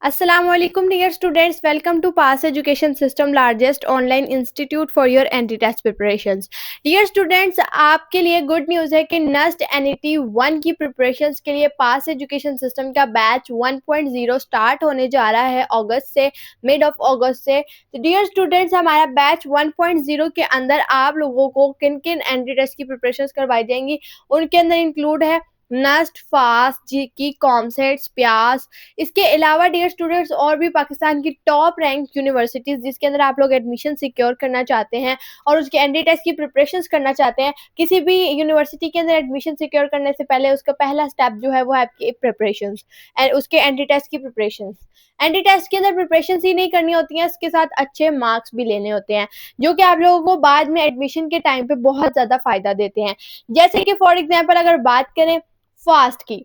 Assalamualaikum dear students, welcome to Pass Education System largest online institute for your NT test preparations. Dear students, आपके लिए good news है कि Nernst NET 1 की preparations के लिए पास education system का batch 1.0 start होने जा रहा है अगस्त से, मिड ऑफ अगस्त से। तो डियर स्टूडेंट्स, हमारा बैच 1.0 के अंदर आप लोगों को किन किन NT टेस्ट की प्रिपरेशंस करवाई जाएंगी, उनके अंदर इंक्लूड है नस्ट, फास्ट, जीकी, कॉमसेट्स, प्यास। इसके अलावा डियर स्टूडेंट्स और भी पाकिस्तान की टॉप रैंक यूनिवर्सिटीज जिसके अंदर आप लोग एडमिशन सिक्योर करना चाहते हैं और उसके एनडी टेस्ट की प्रिपरेशंस करना चाहते हैं। किसी भी यूनिवर्सिटी के अंदर एडमिशन सिक्योर करने से पहले उसका पहला स्टेप जो है वो है आपकी प्रिपरेशंस एंड उसके एनडी टेस्ट की प्रिपरेशंस। एनडी टेस्ट के अंदर प्रिपरेशंस ही नहीं करनी होती हैं, इसके साथ अच्छे मार्क्स भी लेने होते हैं जो कि आप लोगों को बाद में एडमिशन के टाइम पे बहुत ज्यादा फायदा देते हैं। जैसे कि फॉर एग्जाम्पल अगर बात करें फास्ट की,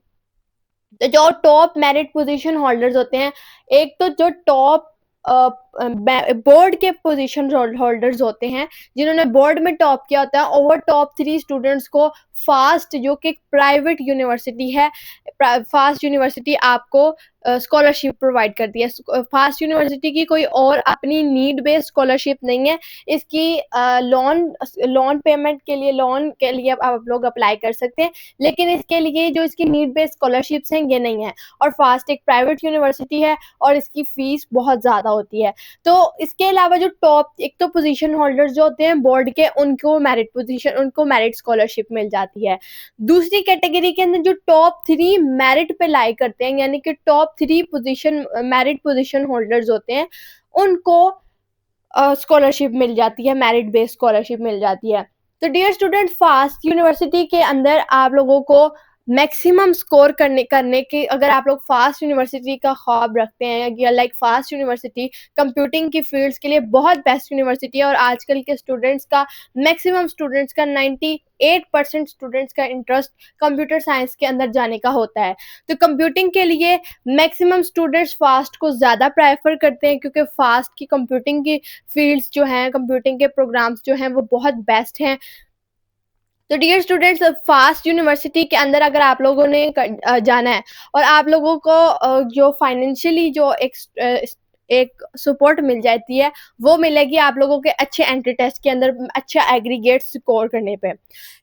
तो जो टॉप मेरिट पोजीशन होल्डर्स होते हैं, एक तो जो टॉप बोर्ड के पोजीशन होल्डर्स होते हैं जिन्होंने बोर्ड में टॉप किया होता है, और वो टॉप 3 स्टूडेंट्स को फास्ट, जो कि प्राइवेट यूनिवर्सिटी है, फास्ट यूनिवर्सिटी आपको स्कॉलरशिप प्रोवाइड करती है। फास्ट यूनिवर्सिटी की कोई और अपनी नीड बेस्ड स्कॉलरशिप नहीं है, इसकी लोन पेमेंट के लिए, लोन के लिए आप लोग अप्लाई कर सकते हैं, लेकिन इसके लिए जो इसकी नीड बेस्ड स्कॉलरशिप्स हैं ये नहीं है। और फास्ट एक प्राइवेट यूनिवर्सिटी है और इसकी फीस बहुत ज़्यादा होती है। तो इसके अलावा जो टॉप एक तो पोजीशन होल्डर्स जो होते हैं बोर्ड के, उनको मेरिट स्कॉलरशिप मिल जाती है। दूसरी कैटेगरी के अंदर जो टॉप 3 मेरिट पे लाई करते हैं, यानी कि top 3 position merit position holders होते हैं, उनको स्कॉलरशिप मिल जाती है, मेरिट बेस्ड स्कॉलरशिप मिल जाती है। तो डियर स्टूडेंट, फास्ट यूनिवर्सिटी के अंदर आप लोगों को मैक्सिमम स्कोर करने की, अगर आप लोग फास्ट यूनिवर्सिटी का ख्वाब रखते हैं या लाइक फास्ट यूनिवर्सिटी कंप्यूटिंग की फील्ड्स के लिए बहुत बेस्ट यूनिवर्सिटी है, और आजकल के स्टूडेंट्स का, मैक्सिमम स्टूडेंट्स का 98% स्टूडेंट्स का इंटरेस्ट कंप्यूटर साइंस के अंदर जाने का होता है। तो कंप्यूटिंग के लिए मैक्सिमम स्टूडेंट्स फास्ट को ज़्यादा प्रेफर करते हैं, क्योंकि फास्ट की कंप्यूटिंग की फील्ड्स जो हैं, कंप्यूटिंग के प्रोग्राम्स जो हैं वो बहुत बेस्ट हैं। तो डियर स्टूडेंट्स, फास्ट यूनिवर्सिटी के अंदर अगर आप लोगों ने जाना है और आप लोगों को जो फाइनेंशियली जो एक सपोर्ट मिल जाती है, वो मिलेगी आप लोगों के अच्छे एंट्री टेस्ट के अंदर, अच्छा एग्रीगेट स्कोर करने पे।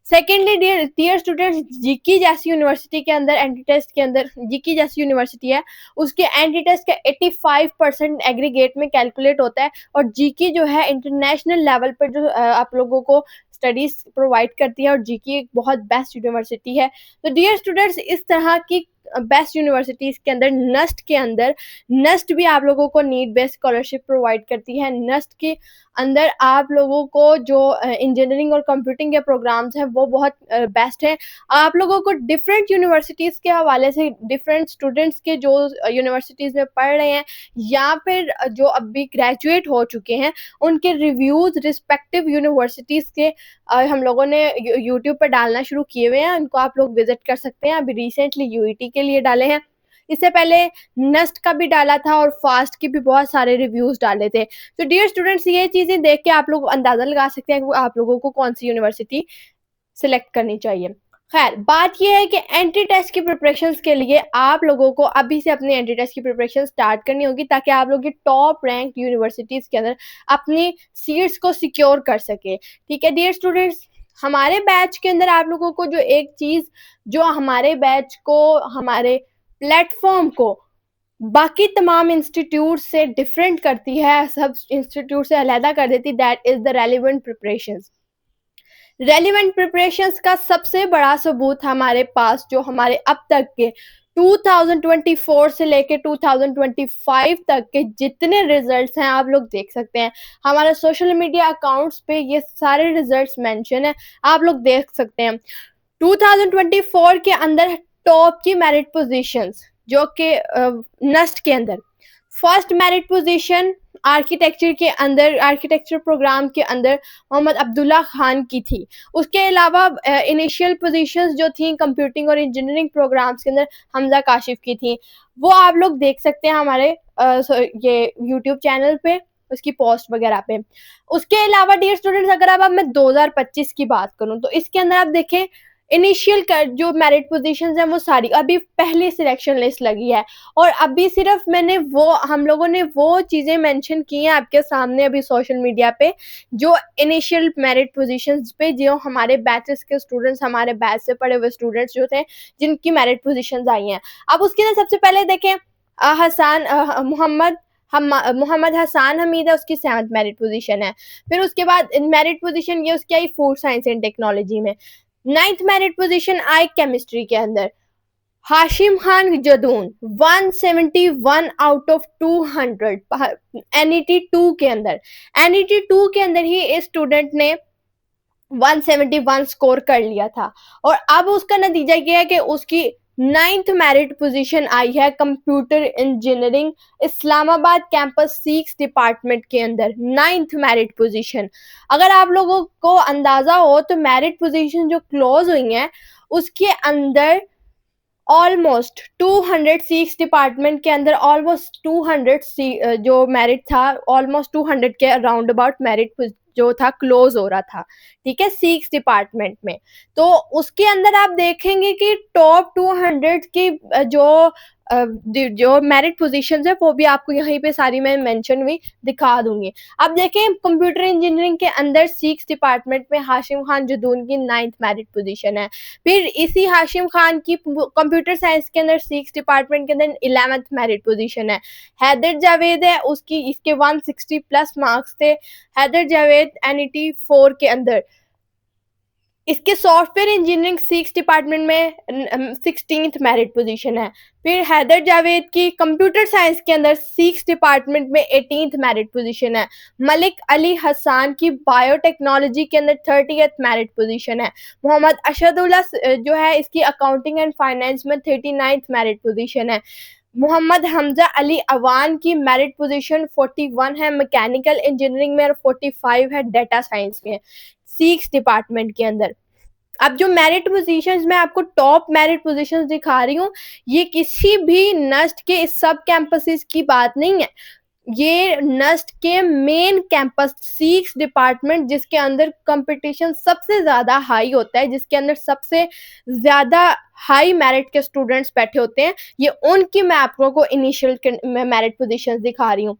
सेकेंडली डियर स्टूडेंट्स, जीकी जैसी यूनिवर्सिटी के अंदर एंट्री टेस्ट के अंदर, जीकी जैसी यूनिवर्सिटी है उसके एंट्री टेस्ट का 85% एग्रीगेट में कैलकुलेट होता है, और जीकी जो है इंटरनेशनल लेवल पर जो आप लोगों को स्टडीज प्रोवाइड करती है, और जीकी एक बहुत बेस्ट यूनिवर्सिटी है। तो डियर स्टूडेंट्स, इस तरह की बेस्ट यूनिवर्सिटीज के अंदर नस्ट भी आप लोगों को नीड बेस्ड स्कॉलरशिप प्रोवाइड करती है। नस्ट के अंदर आप लोगों को जो इंजीनियरिंग और कंप्यूटिंग के प्रोग्राम्स हैं वो बहुत बेस्ट हैं। आप लोगों को डिफरेंट यूनिवर्सिटीज़ के हवाले से, डिफरेंट स्टूडेंट्स के जो यूनिवर्सिटीज़ में पढ़ रहे हैं या फिर जो अभी ग्रेजुएट हो चुके हैं, उनके रिव्यूज़ रिस्पेक्टिव यूनिवर्सिटीज़ के हम लोगों ने यूट्यूब पर डालना शुरू किए हुए हैं, उनको आप लोग विजिट कर सकते हैं। अभी रिसेंटली यूईटी के लिए डाले हैं, इससे पहले नस्ट का भी डाला था और फास्ट की भी बहुत सारे रिव्यूज डाले थे। तो डियर स्टूडेंट्स, ये चीजें देख के आप लोग अंदाजा लगा सकते हैं कि आप लोगों को कौन सी यूनिवर्सिटी सिलेक्ट करनी चाहिए। खैर, बात यह है कि एंट्री टेस्ट की प्रिपरेशंस के लिए आप लोगों को अभी से अपनी एंट्री टेस्ट की प्रिपरेशन स्टार्ट करनी होगी, ताकि आप लोग टॉप रैंक यूनिवर्सिटीज के अंदर अपनी सीट्स को सिक्योर कर सके। ठीक है डियर स्टूडेंट्स, हमारे बैच के अंदर आप लोगों को जो एक चीज जो हमारे बैच को, हमारे प्लेटफॉर्म को बाकी तमाम इंस्टीट्यूट से डिफरेंट करती है, सब इंस्टीट्यूट से अलहदा कर देती, that is the relevant preparations. Relevant preparations का सबसे बड़ा सबूत हमारे पास, जो हमारे अब तक के 2024 से लेके 2025 तक के जितने रिजल्ट्स हैं आप लोग देख सकते हैं। हमारे सोशल मीडिया अकाउंट्स पे ये सारे रिजल्ट्स मेंशन है, आप लोग देख सकते हैं। 2024 के अंदर टॉप की मेरिट पोजीशंस, जो कि नस्ट के अंदर फर्स्ट मेरिट पोजीशन आर्किटेक्चर के अंदर, आर्किटेक्चर प्रोग्राम के अंदर मोहम्मद अब्दुल्ला खान की थी। उसके अलावा इनिशियल पोजीशंस जो थी कंप्यूटिंग और इंजीनियरिंग प्रोग्राम्स के अंदर हमजा काशिफ की थी। वो आप लोग देख सकते हैं हमारे ये यूट्यूब चैनल पे, उसकी पोस्ट वगैरह पे। उसके अलावा डियर स्टूडेंट्स, अगर अब मैं 2025 की बात करूं तो इसके अंदर आप देखें इनिशियल जो मेरिट पोजीशंस हैं वो सारी अभी पहले सिलेक्शन लिस्ट लगी है, और अभी सिर्फ मैंने वो हम लोगों ने वो चीज़ें मेंशन की हैं आपके सामने अभी सोशल मीडिया पे, जो इनिशियल मेरिट पोजीशंस पे जो हमारे बैचेस के स्टूडेंट्स, हमारे बैच से पढ़े हुए स्टूडेंट्स जो थे, जिनकी मेरिट पोजीशंस आई हैं। अब उसके अंदर सबसे पहले देखें, हसान मोहम्मद हसान हमीद है, उसकी 7th मेरिट पोजीशन है। फिर उसके बाद मेरिट पोजीशन ये उसकी I food science and technology में। 9th मेरिट पोजीशन आई केमिस्ट्री के अंदर। Hashim Khan Jadoon 171 out of 200 NET 2 के अंदर। एनईटी 2 के अंदर ही इस स्टूडेंट ने 171 स्कोर कर लिया था, और अब उसका नतीजा ये है कि उसकी 9th मेरिट पोजीशन आई है computer engineering Islamabad campus 6 department के अंदर। 9th merit position. अगर आप लोगों को अंदाजा हो तो मेरिट पोजीशन जो क्लोज हुई है उसके अंदर ऑलमोस्ट 206 डिपार्टमेंट के अंदर ऑलमोस्ट 200 जो मेरिट था, ऑलमोस्ट 200 के अराउंड अबाउट मेरिट जो था क्लोज हो रहा था, ठीक है, 6 डिपार्टमेंट में। तो उसके अंदर आप देखेंगे कि टॉप 200 की जो मेरिट पोजीशंस है वो भी आपको यहीं पे सारी मैं मेंशन भी दिखा दूंगी। अब देखें कंप्यूटर इंजीनियरिंग के अंदर 6 डिपार्टमेंट में हाशिम खान जदून की 9th मेरिट पोजीशन है। फिर इसी हाशिम खान की कंप्यूटर साइंस के अंदर 6 डिपार्टमेंट के अंदर 11th मेरिट पोजीशन है। हैदर जावेद है, उसकी इसके 160 प्लस मार्क्स थे। हैदर जावेद एनईटी 4 के अंदर। इसके सॉफ्टवेयर इंजीनियरिंग 6 डिपार्टमेंट में 16th मेरिट पोजीशन है। फिर हैदर जावेद की कंप्यूटर साइंस के अंदर 6 डिपार्टमेंट में 18th मेरिट पोजीशन है। मलिक अली हसान की बायोटेक्नोलॉजी के अंदर 30th मेरिट पोजीशन है। मोहम्मद अशदुल्ला जो है इसकी अकाउंटिंग एंड फाइनेंस में 39th मेरिट पोजीशन है। मोहम्मद हमजा अली अवान की मेरिट पोजीशन 41 है मैकेनिकल इंजीनियरिंग में, और 45 है डेटा साइंस में, 6 डिपार्टमेंट के अंदर। अब जो मेरिट पोजीशंस मैं आपको टॉप मेरिट पोजीशंस दिखा रही हूँ, ये किसी भी नस्ट के सब कैंपसेस की बात नहीं है, ये नस्ट के मेन कैंपस 6 डिपार्टमेंट जिसके अंदर कंपटीशन सबसे ज्यादा हाई होता है, जिसके अंदर सबसे ज्यादा हाई मेरिट के स्टूडेंट्स बैठे होते हैं, ये उनकी मैं आपको को इनिशियल मेरिट पोजीशंस दिखा रही हूँ।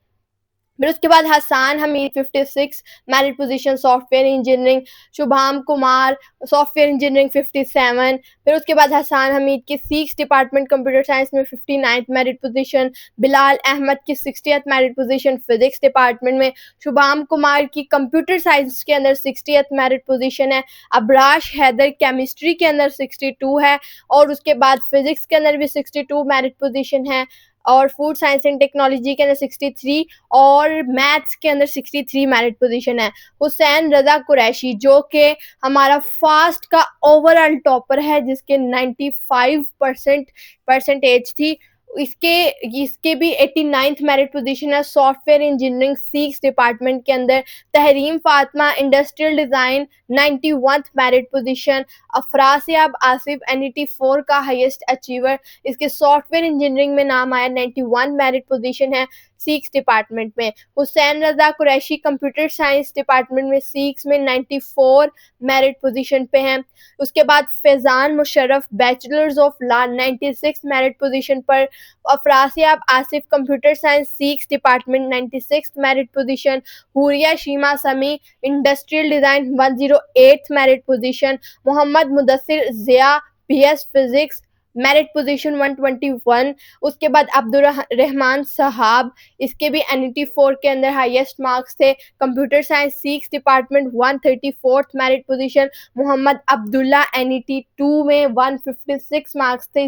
फिर उसके बाद Hasan Hamid 56 merit position software engineering. Shubham Kumar software engineering 57। फिर उसके बाद हसान हमीद की 6 डिपार्टमेंट कंप्यूटर साइंस में 59th merit position. Bilal Ahmad की 60th merit position physics department में। शुभाम कुमार की कंप्यूटर साइंस के अंदर 60th मेरिट पोजीशन है। अबराश हैदर केमिस्ट्री के अंदर 62 है, और उसके बाद फिजिक्स के अंदर भी 62 मेरिट पोजीशन है, और फूड साइंस एंड टेक्नोलॉजी के अंदर 63, और मैथ्स के अंदर 63 मेरिट पोजीशन है। हुसैन रजा कुरैशी जो कि हमारा फास्ट का ओवरऑल टॉपर है, जिसके 95% परसेंटेज थी, इसके भी 89th मेरिट पोजीशन है सॉफ्टवेयर इंजीनियरिंग 6 डिपार्टमेंट के अंदर। Tahreem Fatima industrial design 91th merit position. Afrasiab Asif NET 4 का हाईएस्ट अचीवर, इसके सॉफ्टवेयर इंजीनियरिंग में नाम आया, 91 मेरिट पोजीशन है 6 डिपार्टमेंट में। हुसैन रजा कुरैशी कंप्यूटर साइंस डिपार्टमेंट में 6 में 94 मेरिट पोजीशन पे हैं। उसके बाद Faizan Musharraf bachelors of law 96 merit position पर। Afrasiab Asif computer science 6 department 96 merit position. Huriya Sheema Sami industrial design 108 merit position. Mohammad Mudassir Zia BS physics merit position 121। उसके बाद अब्दुल रहमान सहाब, इसके भी एनईटी 4 के अंदर हाईएस्ट मार्क्स थे। Computer science 6 department 134th merit position. Mohammad Abdullah NET 2 में 156 मार्क्स थे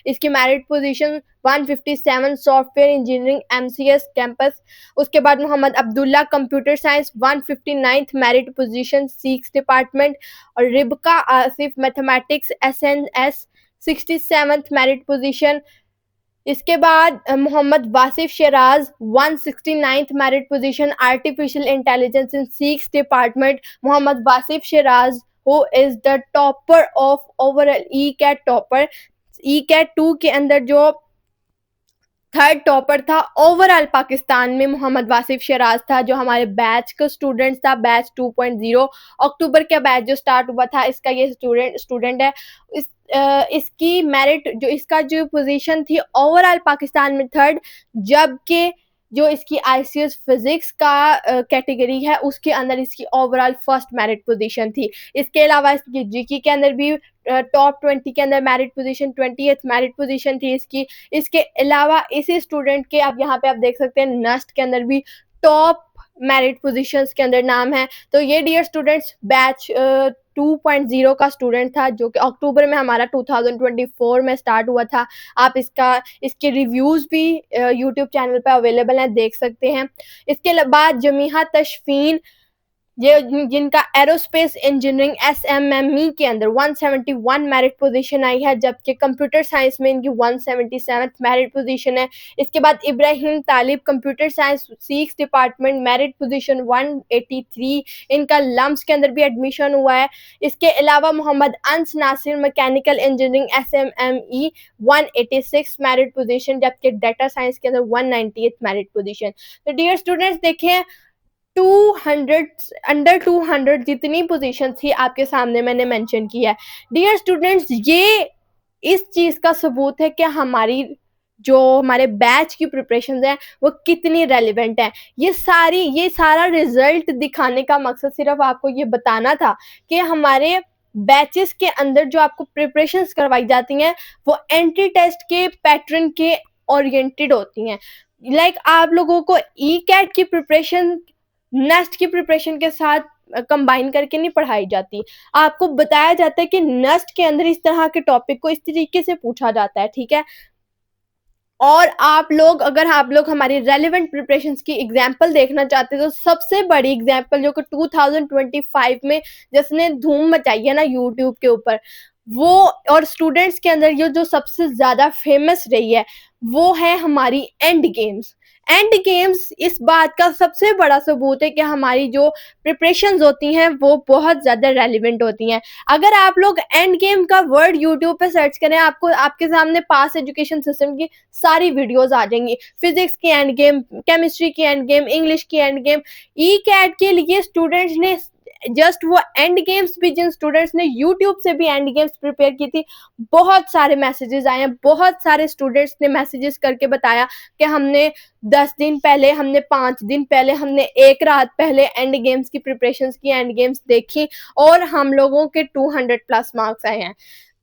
इसके merit position 157 software engineering MCS campus. उसके बाद Mohammad Abdullah computer science 159th merit position 6 department, और Rebecca Asif mathematics SNS 67th merit position. इसके बाद Mohammad Wasif Sharaz 169th merit position artificial intelligence in 6 department. Mohammad Wasif Sharaz who is the topper of overall E CAT topper. E CAT 2 के अंदर जो third topper था overall Pakistan में मोहम्मद वासिफ शराज था, जो हमारे बैच का स्टूडेंट था, बैच 2.0 अक्टूबर का बैच जो स्टार्ट हुआ था, इसका ये स्टूडेंट है। इसकी मेरिट जो इसका जो पोजीशन थी ओवरऑल पाकिस्तान में थर्ड, जबकि जो इसकी आईसीएस फिजिक्स का कैटेगरी है उसके अंदर इसकी ओवरऑल फर्स्ट मेरिट पोजीशन थी। इसके अलावा इसकी जीके के अंदर भी टॉप 20 के अंदर merit position 20th merit position थी इसकी। इसके अलावा इसी स्टूडेंट के आप यहाँ पे आप देख सकते हैं नस्ट के अंदर भी टॉप मेरिट पोजीशंस के अंदर नाम है। तो ये डियर स्टूडेंट्स बैच 2.0 का स्टूडेंट था, जो कि अक्टूबर में हमारा 2024 में स्टार्ट हुआ था। आप इसके रिव्यूज भी यूट्यूब चैनल पे अवेलेबल हैं, देख सकते हैं। इसके बाद जमीहा तशफीन, ये जिनका एरोस्पेस इंजीनियरिंग एसएमएमई के अंदर 171 मेरिट पोजीशन आई है, जबकि कंप्यूटर साइंस में इनकी 177 मेरिट पोजीशन है। इसके बाद Ibrahim Talib computer science 6 department merit position 183, इनका लम्स के अंदर भी एडमिशन हुआ है। इसके अलावा Mohammad Anas Nasir mechanical engineering SMME 186 merit position, जबकि डाटा साइंस के अंदर 198 मेरिट पोजीशन। तो डियर स्टूडेंट्स देखें 200 अंडर 200 जितनी पोजीशन थी आपके सामने मैंने मेंशन किया है। डियर स्टूडेंट्स ये इस चीज का सबूत है कि हमारे बैच की प्रिपरेशन है वो कितनी रेलिवेंट है। ये सारा रिजल्ट दिखाने का मकसद सिर्फ आपको ये बताना था कि हमारे बैचेस के अंदर जो आपको प्रिपरेशंस करवाई जाती हैं वो एंट्री टेस्ट के पैटर्न के ओरिएंटेड होती हैं। लाइक आप लोगों को ई कैट की प्रिपरेशन नेस्ट की प्रिपरेशन के साथ कंबाइन करके नहीं पढ़ाई जाती। आपको बताया जाता है कि नेस्ट के अंदर इस तरह के टॉपिक को इस तरीके से पूछा जाता है, ठीक है। और अगर आप लोग हमारी रेलिवेंट प्रिपरेशंस की एग्जांपल देखना चाहते हैं तो सबसे बड़ी एग्जांपल जो कि 2025 में जिसने धूम मचाई है ना यूट्यूब के ऊपर, वो और स्टूडेंट्स के अंदर ये जो सबसे ज्यादा फेमस रही है वो है हमारी एंड गेम्स। एंड गेम्स इस बात का सबसे बड़ा सबूत है कि हमारी जो प्रिपरेशंस होती हैं वो बहुत ज़्यादा रेलिवेंट होती हैं। अगर आप लोग एंड गेम का वर्ड यूट्यूब पे सर्च करें, आपको आपके सामने पास एजुकेशन सिस्टम की सारी वीडियोस आ जाएंगी। फिजिक्स की एंड गेम, केमिस्ट्री की एंड गेम, इंग्लिश की एंड गेम। ई कैट के लिए स्टूडेंट्स ने जस्ट वो एंड गेम्स भी, जिन स्टूडेंट्स ने यूट्यूब से भी एंड गेम्स प्रिपेयर की थी, बहुत सारे मैसेजेस आए हैं। बहुत सारे स्टूडेंट्स ने मैसेजेस करके बताया कि हमने 10 दिन पहले, हमने 5 दिन पहले, हमने एक रात पहले एंड गेम्स की प्रिपरेशंस की, एंड गेम्स देखी और हम लोगों के 200+ मार्क्स आए हैं।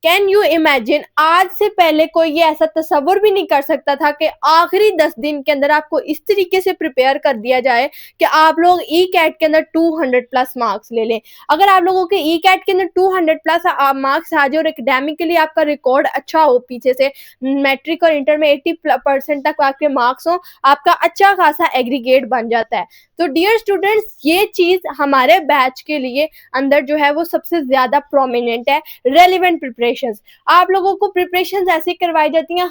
कैन यू इमेजिन, आज से पहले कोई ये ऐसा तस्वुर भी नहीं कर सकता था कि आखिरी 10 दिन के अंदर आपको इस तरीके से प्रिपेयर कर दिया जाए कि आप लोग ई कैट के अंदर 200+ मार्क्स ले लें। अगर आप लोगों के ई कैट के अंदर 200+ मार्क्स आ जाए और एकेडमिकली आपका रिकॉर्ड अच्छा हो, पीछे से मैट्रिक और इंटर में 80% तक आपके मार्क्स हो, आपका अच्छा खासा एग्रीगेट बन जाता है। तो डियर स्टूडेंट्स, ये चीज हमारे बैच के लिए अंदर जो है वो सबसे ज्यादा प्रोमिनेंट है। रेलिवेंट प्रिपरेशन, आप लोगों को प्रिपरेशन ऐसी करवाई जाती हैं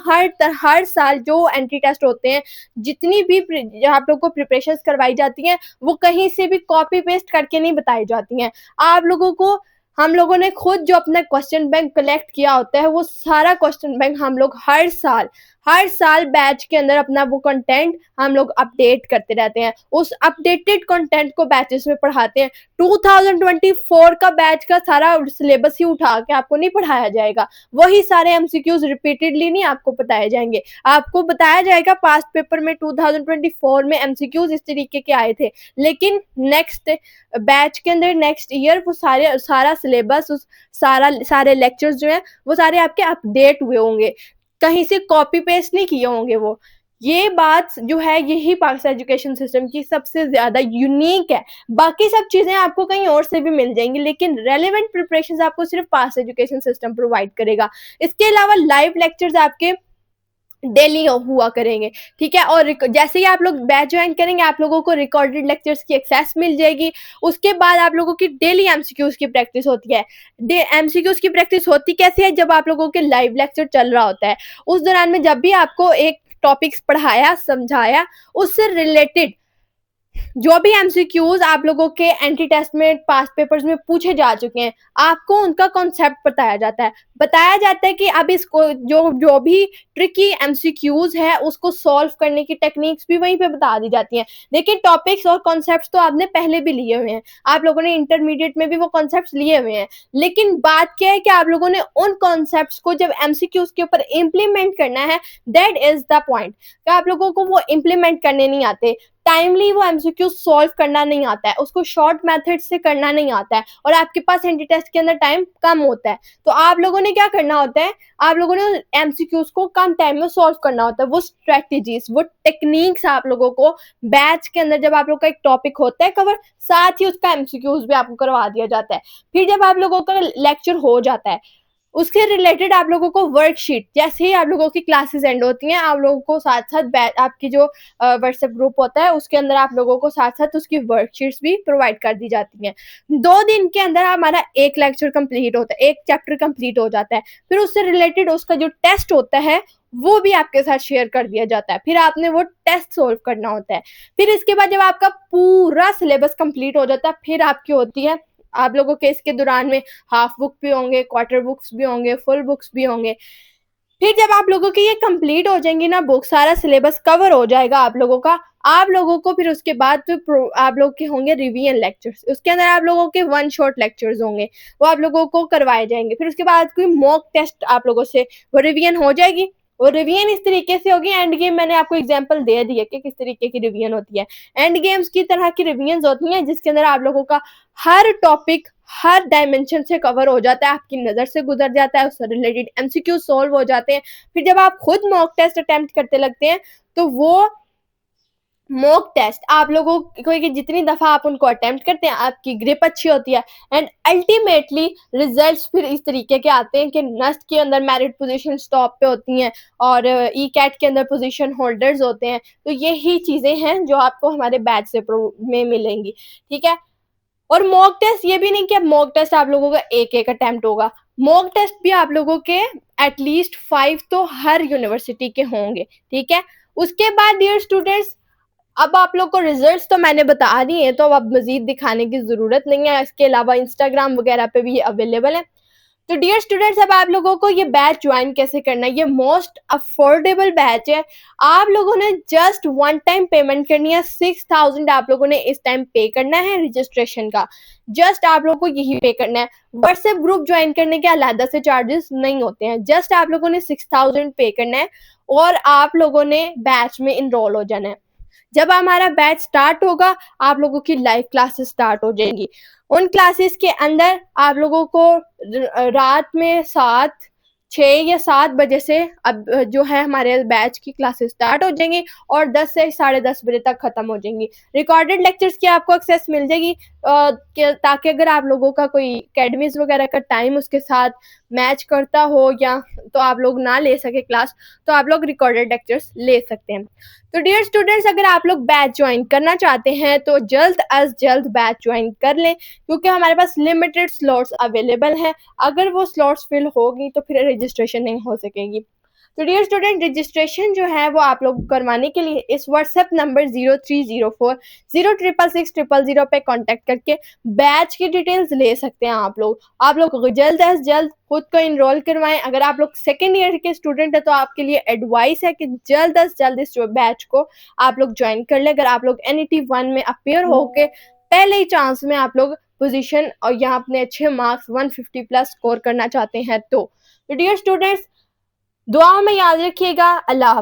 हर साल जो एंट्री टेस्ट होते हैं, जितनी भी आप लोगों को प्रिपरेशन करवाई जाती हैं वो कहीं से भी कॉपी पेस्ट करके नहीं बताई जाती हैं। आप लोगों को हम लोगों ने खुद जो अपना क्वेश्चन बैंक कलेक्ट किया होता है वो सारा क्वेश्चन बैंक हम लोग हर साल बैच के अंदर अपना वो कंटेंट हम लोग अपडेट करते रहते हैं। उस अपडेटेड कंटेंट को बैचेस में पढ़ाते हैं। 2024 का बैच का सारा सिलेबस ही उठा के आपको नहीं पढ़ाया जाएगा, वही सारे एमसीक्यूज रिपीटेडली नहीं आपको बताए जाएंगे। आपको बताया जाएगा पास्ट पेपर में 2024 में एमसीक्यूज इस तरीके के आए थे, लेकिन नेक्स्ट बैच के अंदर नेक्स्ट ईयर वो सारा सिलेबस, उस सारे लेक्चर्स जो है वो सारे आपके अपडेट हुए होंगे, कहीं से कॉपी पेस्ट नहीं किए होंगे वो। ये बात जो है यही पाकिस्तान एजुकेशन सिस्टम की सबसे ज्यादा यूनिक है। बाकी सब चीजें आपको कहीं और से भी मिल जाएंगी, लेकिन रेलेवेंट प्रिपरेशन आपको सिर्फ पास एजुकेशन सिस्टम प्रोवाइड करेगा। इसके अलावा लाइव लेक्चर्स आपके डेली हुआ करेंगे, ठीक है। और जैसे ही आप लोग बैच ज्वाइन करेंगे आप लोगों को रिकॉर्डेड लेक्चर्स की एक्सेस मिल जाएगी। उसके बाद आप लोगों की डेली एमसीक्यूज की प्रैक्टिस होती है। एमसीक्यूज की प्रैक्टिस होती कैसे है, जब आप लोगों के लाइव लेक्चर चल रहा होता है उस दौरान में जब भी आपको एक टॉपिक्स पढ़ाया समझाया उससे रिलेटेड जो भी एमसीक्यूज आप लोगों के एंटी टेस्ट में पास्ट पेपर्स में पूछे जा चुके हैं, आपको उनका कॉन्सेप्ट बताया जाता है कि अब इसको जो जो भी ट्रिकी एमसीक्यूज है उसको सॉल्व करने की टेक्निक्स भी वहीं पे बता दी जाती हैं। देखिए, टॉपिक्स और कॉन्सेप्ट्स तो आपने पहले भी लिए हुए हैं, आप लोगों ने इंटरमीडिएट में भी वो कॉन्सेप्ट्स लिए हुए हैं, लेकिन बात क्या है कि आप लोगों ने उन कॉन्सेप्ट्स को जब एमसीक्यूज के ऊपर इम्प्लीमेंट करना है, दैट इज द पॉइंट। आप लोगों को वो इम्प्लीमेंट करने नहीं आते, टाइमली वो एमसीक्यू सॉल्व करना नहीं आता है, उसको शॉर्ट मेथड से करना नहीं आता है, और आपके पास एंटी टेस्ट के अंदर टाइम कम होता है। तो आप लोगों ने क्या करना होता है, आप लोगों ने एमसीक्यूज को कम टाइम में सॉल्व करना होता है। वो स्ट्रेटेजीज, वो टेक्निक्स आप लोगों को बैच के अंदर जब आप लोग का एक टॉपिक होता है कवर, साथ ही उसका एमसीक्यूज भी आपको करवा दिया जाता है। फिर जब आप लोगों का लेक्चर हो जाता है, उसके रिलेटेड आप लोगों को वर्कशीट, जैसे ही आप लोगों की क्लासेस एंड होती हैं, आप लोगों को साथ साथ आपकी जो व्हाट्सएप ग्रुप होता है उसके अंदर आप लोगों को साथ साथ उसकी वर्कशीट्स भी प्रोवाइड कर दी जाती हैं। 2 दिन के अंदर हमारा एक लेक्चर कंप्लीट होता है, एक चैप्टर कंप्लीट हो जाता है। फिर उससे रिलेटेड उसका जो टेस्ट होता है वो भी आपके साथ शेयर कर दिया जाता है, फिर आपने वो टेस्ट सोल्व करना होता है। फिर इसके बाद जब आपका पूरा सिलेबस कंप्लीट हो जाता है, फिर आपकी होती है आप लोगों के इसके दौरान में हाफ बुक भी होंगे, क्वार्टर बुक्स भी होंगे, फुल बुक्स भी होंगे। फिर जब आप लोगों की ये कंप्लीट हो जाएंगी ना बुक, सारा सिलेबस कवर हो जाएगा आप लोगों का, आप लोगों को फिर उसके बाद तो आप लोग के होंगे रिवीजन लेक्चर्स। उसके अंदर आप लोगों के 1 शॉट लेक्चर्स होंगे, वो आप लोगों को करवाए जाएंगे। फिर उसके बाद कोई मॉक टेस्ट आप लोगों से वो रिवीजन हो जाएगी। और रिवीजन इस तरीके से होगी, एंड गेम मैंने आपको एग्जांपल दे दी है कि किस तरीके की रिवीजन होती है। एंड गेम्स की तरह की रिवीजन होती हैं जिसके अंदर आप लोगों का हर टॉपिक हर डायमेंशन से कवर हो जाता है, आपकी नजर से गुजर जाता है, उससे रिलेटेड एमसीक्यू सॉल्व हो जाते हैं। फिर जब आप खुद मॉक टेस्ट अटेम्प्ट करते लगते हैं, तो वो मॉक टेस्ट आप लोगों को कि जितनी दफा आप उनको अटेम्प्ट करते हैं, आपकी ग्रिप अच्छी होती है, एंड अल्टीमेटली रिजल्ट्स फिर इस तरीके के आते हैं कि नस्ट के अंदर मेरिट पोजीशन टॉप पे होती हैं और ई कैट के अंदर पोजीशन होल्डर्स होते हैं। तो यही चीजें हैं जो आपको हमारे बैच से में मिलेंगी, ठीक है। और मॉक टेस्ट ये भी नहीं कि अब मॉक टेस्ट आप लोगों का एक एक अटेम्प्ट होगा, मॉक टेस्ट भी आप लोगों के एटलीस्ट 5 तो हर यूनिवर्सिटी के होंगे, ठीक है। उसके बाद डियर स्टूडेंट्स, अब आप लोग को रिजल्ट्स तो मैंने बता दिए हैं, तो अब मजीद दिखाने की जरूरत नहीं है। इसके अलावा इंस्टाग्राम वगैरह पे भी ये अवेलेबल है। तो डियर स्टूडेंट्स, अब आप लोगों को ये बैच ज्वाइन कैसे करना है, ये मोस्ट अफोर्डेबल बैच है। आप लोगों ने जस्ट 1 टाइम पेमेंट करनी है, 6000 आप लोगों ने इस टाइम पे करना है रजिस्ट्रेशन का, जस्ट आप लोगों को यही पे करना है। व्हाट्सएप ग्रुप ज्वाइन करने के अलग से चार्जेस नहीं होते हैं, जस्ट आप लोगों ने 6000 पे करना है और आप लोगों ने बैच में इनरोल हो जाना है। जब हमारा बैच स्टार्ट होगा, आप लोगों की लाइव क्लासेस स्टार्ट हो जाएंगी। उन क्लासेस के अंदर आप लोगों को रात में 6 या 7 बजे से अब जो है हमारे बैच की क्लासेस स्टार्ट हो जाएंगी और 10 से 10:30 बजे तक खत्म हो जाएंगी। रिकॉर्डेड लेक्चर्स की आपको एक्सेस मिल जाएगी, ताकि अगर आप लोगों का कोई अकेडमीज वगैरह का टाइम उसके साथ मैच करता हो या तो आप लोग ना ले सके क्लास, तो आप लोग रिकॉर्डेड लेक्चर्स ले सकते हैं। तो डियर स्टूडेंट्स, अगर आप लोग बैच ज्वाइन करना चाहते हैं तो जल्द अज जल्द बैच ज्वाइन कर लें, क्योंकि हमारे पास लिमिटेड स्लॉट्स अवेलेबल हैं। अगर वो स्लॉट्स फिल होगी तो फिर रजिस्ट्रेशन नहीं हो सकेगी। तो डियर स्टूडेंट, रजिस्ट्रेशन जो है वो आप लोग करवाने के लिए इस व्हाट्सएप नंबर 0304 0666000 पे कांटेक्ट करके बैच की डिटेल्स ले सकते हैं। आप लोग जल्द अज जल्द खुद को इनरोल करवाएं। अगर आप लोग सेकेंड ईयर के स्टूडेंट है तो आपके लिए एडवाइस है कि जल्द अज जल्द इस बैच को आप लोग ज्वाइन कर लें। अगर आप लोग NET 1 में अपियर होके पहले ही चांस में आप लोग पोजीशन और यहाँ अपने अच्छे मार्क्स 150 प्लस स्कोर करना चाहते हैं तो डियर स्टूडेंट्स, दुआओं में याद रखिएगा। अल्लाह।